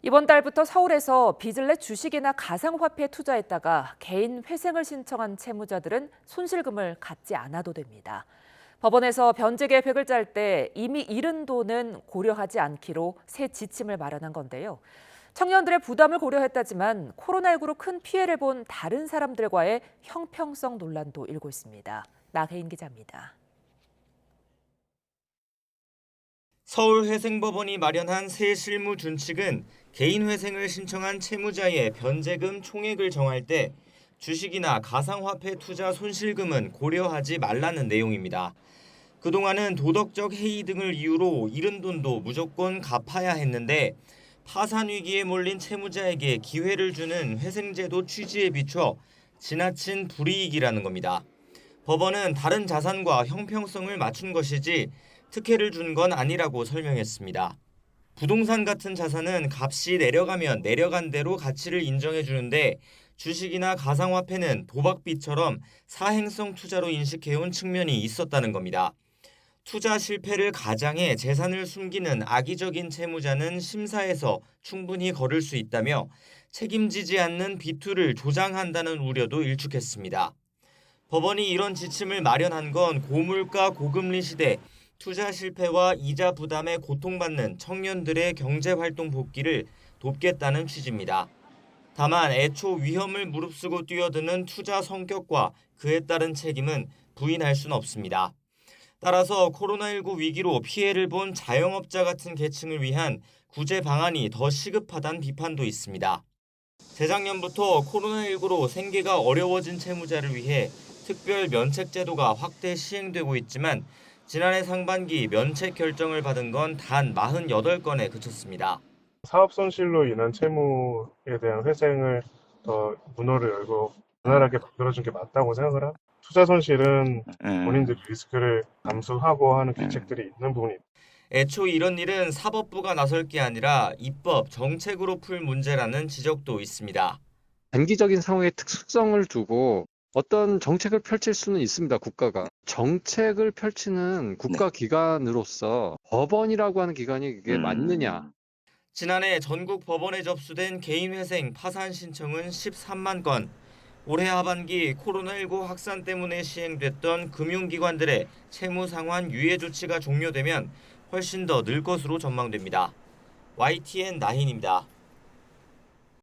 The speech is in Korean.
이번 달부터 서울에서 빚을 내 주식이나 가상화폐에 투자했다가 개인 회생을 신청한 채무자들은 손실금을 갚지 않아도 됩니다. 법원에서 변제 계획을 짤 때 이미 잃은 돈은 고려하지 않기로 새 지침을 마련한 건데요. 청년들의 부담을 고려했다지만 코로나19로 큰 피해를 본 다른 사람들과의 형평성 논란도 일고 있습니다. 나혜인 기자입니다. 서울회생법원이 마련한 새 실무 준칙은 개인 회생을 신청한 채무자의 변제금 총액을 정할 때 주식이나 가상화폐 투자 손실금은 고려하지 말라는 내용입니다. 그동안은 도덕적 해이 등을 이유로 잃은 돈도 무조건 갚아야 했는데 파산 위기에 몰린 채무자에게 기회를 주는 회생제도 취지에 비춰 지나친 불이익이라는 겁니다. 법원은 다른 자산과 형평성을 맞춘 것이지 특혜를 준 건 아니라고 설명했습니다. 부동산 같은 자산은 값이 내려가면 내려간 대로 가치를 인정해 주는데 주식이나 가상화폐는 도박빚처럼 사행성 투자로 인식해온 측면이 있었다는 겁니다. 투자 실패를 가장해 재산을 숨기는 악의적인 채무자는 심사에서 충분히 거를 수 있다며 책임지지 않는 비투를 조장한다는 우려도 일축했습니다. 법원이 이런 지침을 마련한 건 고물가 고금리 시대 투자 실패와 이자 부담에 고통받는 청년들의 경제활동 복귀를 돕겠다는 취지입니다. 다만 애초 위험을 무릅쓰고 뛰어드는 투자 성격과 그에 따른 책임은 부인할 수는 없습니다. 따라서 코로나19 위기로 피해를 본 자영업자 같은 계층을 위한 구제 방안이 더 시급하다는 비판도 있습니다. 재작년부터 코로나19로 생계가 어려워진 채무자를 위해 특별 면책 제도가 확대 시행되고 있지만 지난해 상반기 면책 결정을 받은 건 단 48건에 그쳤습니다. 사업 손실로 인한 채무에 대한 회생을 더 문호를 열고 원활하게 만들어준 게 맞다고 생각을 합니다. 투자 손실은 본인들이 리스크를 감수하고 하는 규칙들이 있는 부분입니다. 애초 이런 일은 사법부가 나설 게 아니라 입법, 정책으로 풀 문제라는 지적도 있습니다. 단기적인 상황의 특수성을 두고 어떤 정책을 펼칠 수는 있습니다. 국가가. 정책을 펼치는 국가기관으로서 법원이라고 하는 기관이 이게 맞느냐. 지난해 전국 법원에 접수된 개인회생 파산 신청은 13만 건. 올해 하반기 코로나19 확산 때문에 시행됐던 금융기관들의 채무 상환 유예 조치가 종료되면 훨씬 더 늘 것으로 전망됩니다. YTN 나힌입니다.